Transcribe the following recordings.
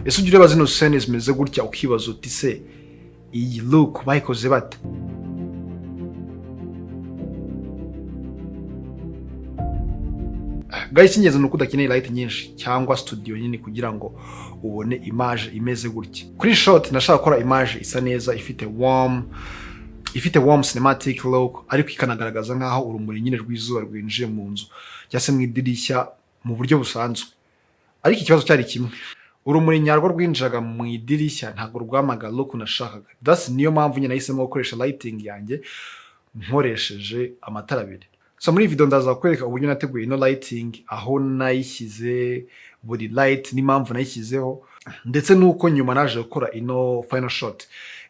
ese ujya ureba zino scene zimeze gutya ukibaza uti se iyi look bayikoze bate? Guys, ingenzi nuko udakeneye light nyinshi cyangwa studio nini kugira ngo ubone image imeze gutya. Kuri shot nashaka gukora image isa neza ifite warm cinematic look, ariko ikanagaragaza nkaho urumuri nyine rw'izuba rwinjiye mu nzu cyase mu idirishya mu buryo busanzwe. Ariko ikibazo cyari kimwe, urumuri nyarwo rwinjiraga mu idirishya ntabwo rwamaga look nashakaga. That's niyo mpamvu nyine nahisemo gukoresha lighting yanjye nkoresheje amatara abiri. So muri video ndaza kwereka uburyo nateguye ino lighting, aho nayishyize, buri light n'impamvu nayishyizeho, ndetse nuko nyuma naje gukora ino final shot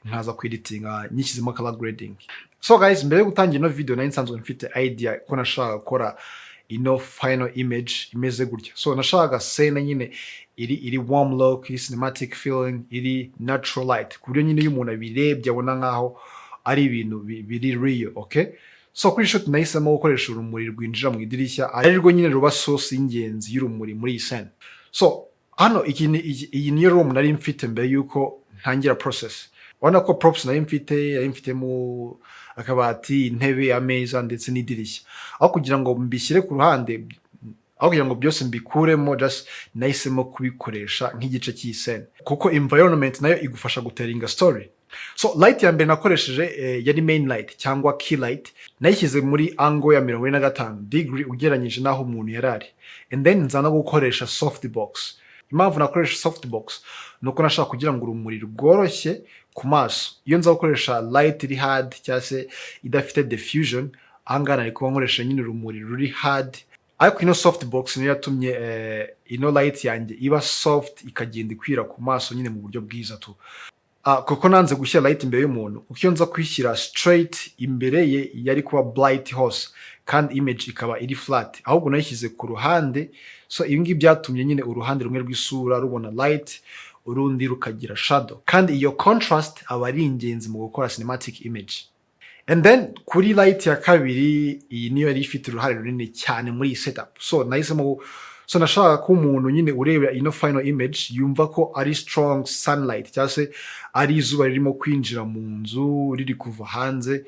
nkaza kweditinga nyishyizemo color grading. So guys, mbere yo gutangira ino video nari nsanzwe mfite idea ko nashaka gukora ino final image imeze gutya. So nashaka scene nyine iri warm look, cinematic feeling, iri natural light, ku buryo nyine iyo umuntu abirebye abona nkaho ari ibintu biri real, okay? So kuri shot nahisemo gukoresha urumuri rwinjira mu idirishya, ari rwo nyine ruba source y'ingenzi y'urumuri muri iyi scene. So hano iyi niyo room nari mfite mbere yuko ntangira process. Ubona ko props nari mfite mu akabati, intebe, ameza ndetse n'idirishya. Aho kugira ngo mbishyire ku ruhande, aho kugira ngo byose mbikuremo, just nahisemo kubikoresha nk'igice cy'iyi scene, kuko environment nayo igufasha guteringa story. So light ya mbere nakoresheje yari main light cyangwa key light, nayishyize muri angle ya 45 degree ugereranyije naho umuntu yarari. And then nzana gukoresha soft box. Impamvu nakoresha soft box nuko nashaka kugira ngo urumuri rworoshye ku maso. Iyo nza gukoresha light iri hard cyase idafite diffusion, angana ariko nkoresha nyine urumuri ruri hard. Ariko ino soft box niyo yatumye ino light yanjye iba soft, ikagenda ikwira ku maso nyine mu buryo bwiza tu. Kuko nanze gushyira light imbere y'umuntu, kuko iyo nza kwishyira straight imbere ye yari kuba bright hose kandi image ikaba iri flat, ahubwo nayishyize ku ruhande. So ibi ngibi byatumye nyine uruhande rumwe rw'isura rubona light, urundi rukagira shadow, kandi iyo contrast aba ari ingenzi mu gukora cinematic image. And then kuri light ya kabiri, iyi niyo yari ifite uruhare runini cyane muri iyi setup. So nashaka ko umuntu nyine ureba ino final image yumva ko ari strong sunlight, cyase ari izuba ririmo kwinjira mu nzu riri kuva hanze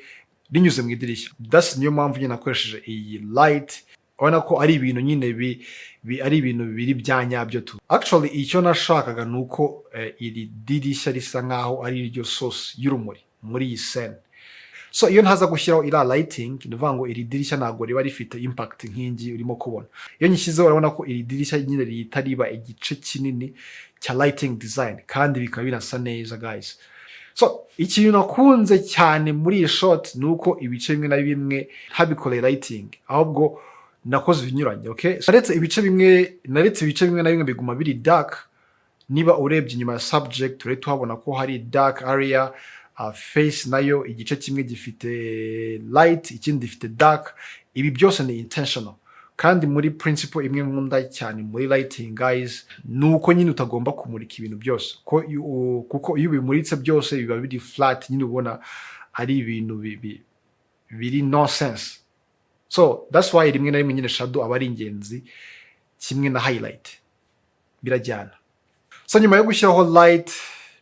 rinyuze mu idirishya. That's niyo mpamvu nyine nakoresheje iyi light. Ubona ko ari ibintu nyine ari ibintu biri byanyabyo tu. Actually icyo nashakaga nuko iri dirishya risa nkaho ari iryo source y'urumuri muri iyi scene. So iyo ntaza gushyiraho ira lighting, ndavuga ngo iri dirishya ntabwo riba rifite impact nk'ingi urimo kubona. Iyo nyishyizeho urabona ko iri dirishya nyine ritariba igice kinini cya lighting design, kandi bikaba birasa neza guys. So ikintu nakunze cyane muri iyi shot nuko ibice bimwe na bimwe ntabikoreye lighting, ahubwo nakoze ibinyuranye, okay? Naretse ibice bimwe na bimwe biguma biri dark. Niba urebye inyuma ya subject uretse tuhabona ko hari dark area. Face nayo igice kimwe gifite light, ikindi gifite dark. Ibi byose ni intentional, kandi muri principle imwe nkunda cyane muri lighting guys, nuko nyine utagomba kumurika ibintu byose, kuko iyo bimuritse byose biba biri flat, nyine ubona ari ibintu biri nonsense. So that's why rimwe na rimwe nyine shadow aba ari ingenzi kimwe na highlight, birajyana. So nyuma yo gushyiraho light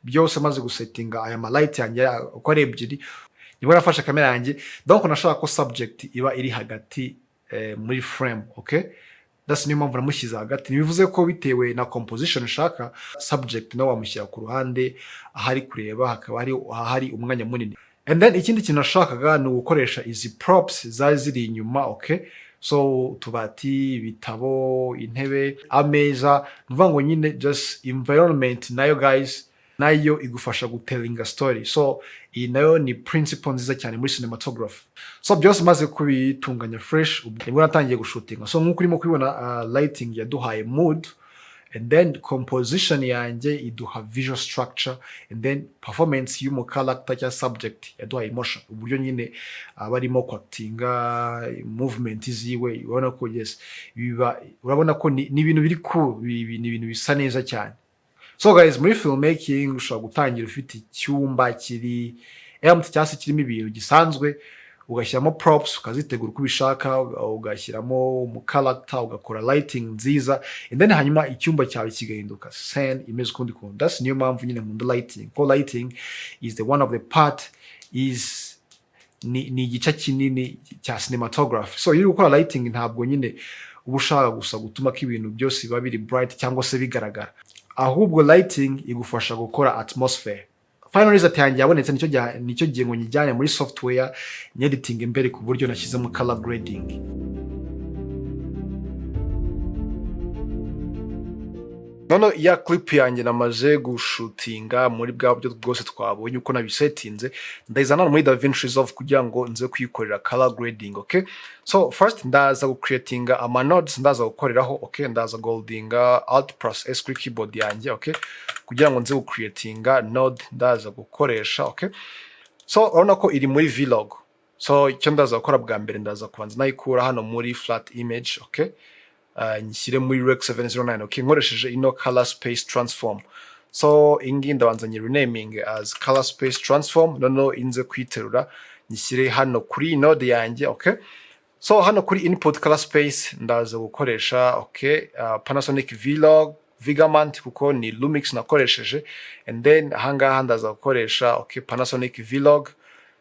byose maze gusettinga aya ma light yanjye uko ari ebyiri, nibwo nafashe kamera yanjye, donc nashaka ko subject iba iri hagati muri frame, okay? That's niyo mpamvu namushyize hagati. Nibivuze ko bitewe na composition ushaka, subject nawe wamushyira ku ruhande ahari kureba, hakaba hari umwanya munini. And then ikindi kintu nashakaga ni gukoresha izi props ziri inyuma, okay? So utubati, ibitabo, intebe, ameza, nuvuga ngo nyine just environment nayo guys, nayo igufasha gutelling a story. So iyi nayo ni principle nziza cyane muri cinematography. So byose maze kubitunganya fresh, nibwo natangiye gushutinga. So nkuko urimo kubibona, lighting yaduhaye mood, and then composition yanjye iduha visual structure, and then performance y'umu character cya subject yaduhaye emotion, uburyo nyine barimo kwactinga, movement ziwe. Urabona ko yes, urabona ko ni ibintu biri cool, ni ibintu bisa neza cyane. So guys, muri filmmaking ushobora gutangira ufite icyumba kiri empty cyangwa kirimo ibintu gisanzwe, ugashyiramo props ukazitegura uko ubishaka, ugashyiramo mu character, ugakora lighting nziza, and then hanyuma icyumba cyawe kigahinduka scene imeze ukundi kuntu. That's niyo mpamvu nyine nkunda lighting, ko lighting is the one of the part is ni igice kinini cya cinematography. So iyo uri gukora lighting ntabwo nyine uba ushaka gusa gutuma ko ibintu byose biba biri bright cyangwa se bigaragara, ahubwo lighting igufasha gukora atmosphere. Final result yanjye yabonetse, nicyo gihe ngo nyijyane muri software editing imbere ku buryo nashyizemo color grading. Noneho ya clip yanjye namaze gushutinga muri bwa buryo bwose twabonye uko nabisetinze, ndayizana muri DaVinci Resolve kugira ngo nze kuyikorera color grading. Okay, so first ndaza gucreatinga ama nodes, ndaza gukoreraho. Okay, ndaza goldinga Alt+S kuri keyboard yanjye. Okay, kugira ngo nze gucreatinga node ndaza gukoresha. Okay, so urabona ko iri muri vlog. So icyo ndaza gukora bwa mbere, ndaza kubanza nayikura hano muri flat image. Okay, nyishyire muri Rec 709. Okay, nkoresheje ino color space transform. So ingi ndabanza nyi renaming as color space transform, noneho inze kwiterura nyishyire hano kuri node yanjye. Okay, so hano kuri input color space ndaza gukoresha Panasonic Vlog Vigament kuko ni Lumix nakoresheje, and then ahangaha ndaza gukoresha Panasonic Vlog.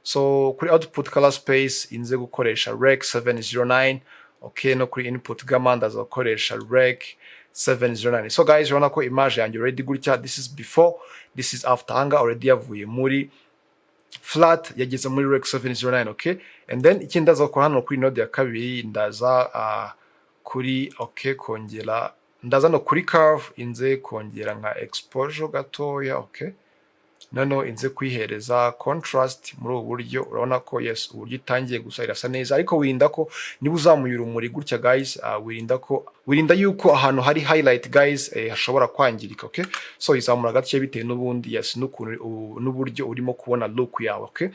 So kuri output color space inze gukoresha Rec 709. Okay, no kuri input gamma ndaza gukoresha Rec 709. So guys, urabona ko image yanjye already gutya. This is before, this is after. Hanga already yavuye muri flat yageze muri Rec 709. Okay, and then ikindi ndaza gukora hano kuri node ya kabiri, ndaza kuri kongera, ndaza no kuri curve inze kongera nka exposure gatoya. Okay, noneho inze kwihereza contrast muri ubu buryo. Urabona ko yes, uburyo itangiye gusa irasa neza, ariko wirinda ko niba uzamuye urumuri gutya guys, wirinda yuko ahantu hari highlight guys hashobora kwangirika. Okay, so izamura gake bitewe n'ubundi yes n'uburyo urimo kubona look yawe. Okay,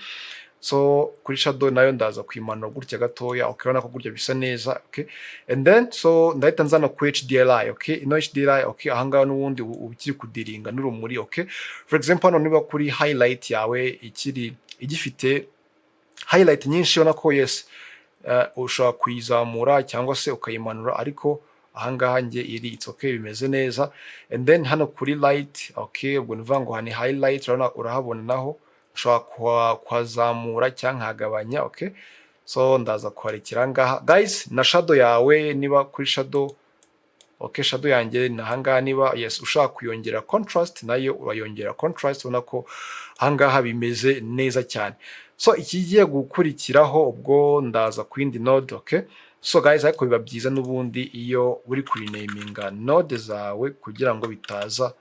so kuri shadow nayo ndaza kwimanura gutya gatoya. Okay, urabona ko gutya bisa neza. Okay, and then so ndahita nzana ku HDRI. Okay, ino HDRI. Okay, ahangaha n'ubundi ukiri kudiringa n'urumuri. Okay, for example hano niba kuri highlight yawe igifite highlight nyinshi, ubona ko yes ushobora kuyizamura cyangwa se ukayimanura, ariko ahangaha nge iri it's okay, bimeze neza. And then hano kuri light. Okay, ubwo nivuga ngo hani highlight urahabona naho ushobora kwazamura cyangwa nkagabanya. Okay, so ndaza kuharekera ngaha guys. Na shadow yawe niba kuri shadow. Okay, shadow yanjye nahangaha niba yes ushaka kuyongera contrast nayo urayongera contrast, ubona ko ahangaha bimeze neza cyane. So ikigiye gukurikiraho ubwo ndaza ku yindi node. Okay, so guys, ariko biba byiza n'ubundi iyo uri kurenaminga node zawe kugira ngo bitaza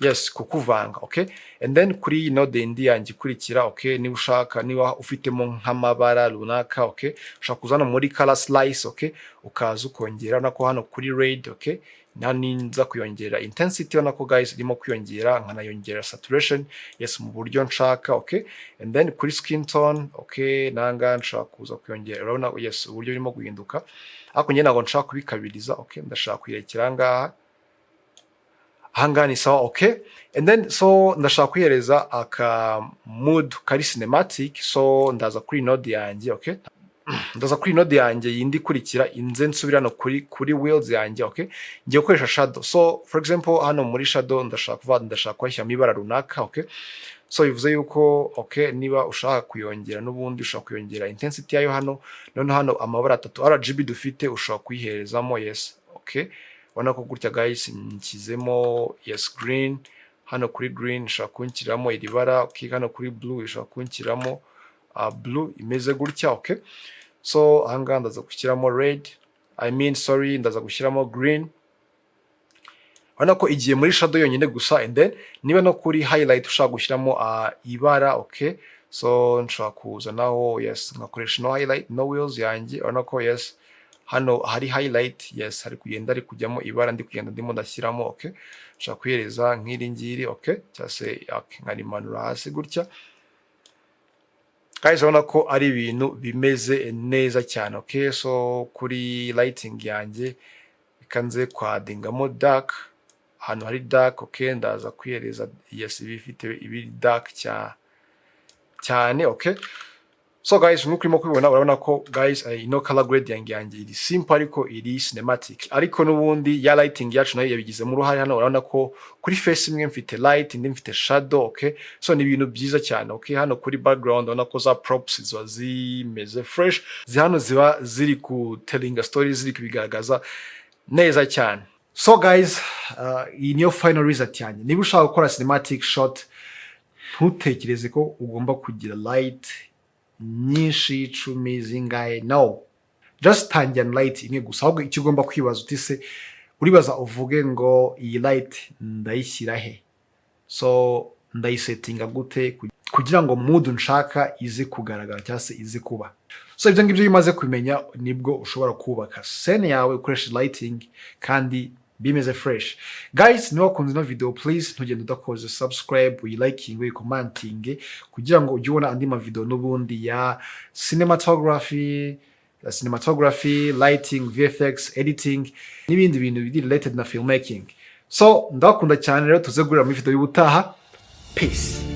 yes kukuvanga. Okay, and then kuri node indi yanjye ikurikira. Okay, niba ufitemo nk'amabara runaka. Okay, ushaka kuzana muri color slice. Okay, ukaza ukongera nako hano kuri red. Okay, ninza kuyongera intensity, nako guys irimo kwiyongera, nkanayongera saturation yes mu buryo nshaka. Okay, and then kuri skin tone. Okay, nanga nshaka kuza kuyongera, urabona yes uburyo irimo guhinduka, ariko njye ntabwo nshaka kubikabiriza. Okay, ndashaka kuyirekera ngaha. Ahangaha ni sawa. Okay, and then so ndashaka kwihereza aka mood kari cinematic. So ndaza kuri node yanjye. Okay, ndaza kuri node yanjye yindi kurikira, inze nsubirano kuri wheels yanjye. Okay, ngiye gukoresha shadow. So for example hano muri shadow ndashaka kwashyira mu ibara runaka. Okay, so bivuze yuko okay, niba ushaka kuyongera n'ubundi ushaka kuyongera intensity yayo hano, none hano amabara 3 RGB dufite ushaka kuyiherezamo yes. Okay, ubona ko gutya guys nkizemo yes green. Hano kuri green ushaka kunshyiramo iri bara. Okay, hano kuri blue ushaka kunshyiramo blue imeze gutya. Okay, so ahangaha ndaza gushyiramo red, ndaza gushyiramo green. Urabona ko igiye muri shadow yonyine gusa, and then niba no kuri highlight ushaka gushyiramo ibara. Okay, so nshaka kuza naho yes nkakoresha no highlight no wheels yanjye. Urabona ko yes hano hari highlight yes hari kugenda ari kujyamo ibara, ndi kugenda ndimo ndashyiramo. Okay, nshaka kuhereza nk'iri ngiri. Okay, cyase nkarimanura hasi gutya guys, urabona ko ari ibintu bimeze neza cyane. Okay, so kuri lighting yanjye ikanze kwadingamo dark, hano hari dark. Okay, ndaza kwihereza yes ibifite ibiri dark cyane. Okay, So guys, nk'uko urimo kubibona urabona ko guys ino color grade yanjye iri simple ariko iri cinematic, ariko n'ubundi ya lighting yacu nayo yabigizemo uruhare. Hano urabona ko kuri face imwe mfite light, indi mfite shadow, okay? So ni ibintu byiza cyane, okay? Hano kuri background urabona ko za props ziba zimeze fresh, hano ziba ziri ku telling a story, ziri kubigaragaza neza cyane. So guys, iyi niyo final result yanjye. Niba ushaka gukora cinematic shot, ntutekereze ko ugomba kugira light nyinshi 10 zingahe, no, just tangira light imwe gusa. Ahubwo icyo ugomba kwibaza uti se, uribaza uvuge ngo iyi light ndayishyira he, so ndayisettinga gute kugira ngo mood nshaka ize kugaragara cyangwa se ize kuba. So ibyo ngibyo bimaze kumenya, nibwo ushobora kubaka scene yawe ukoresha lighting kandi bimeze fresh. Guys, niba wakunze ino video, please ntugende udakoze subscribe, uyiliking, uyicommanding kugira ngo ujye ubona andi ma video n'ubundi ya cinematography, lighting, VFX, editing n'ibindi bintu biri related na filmmaking. So ndakunda cyane rero, tuze guhurira muri video y'ubutaha. Peace.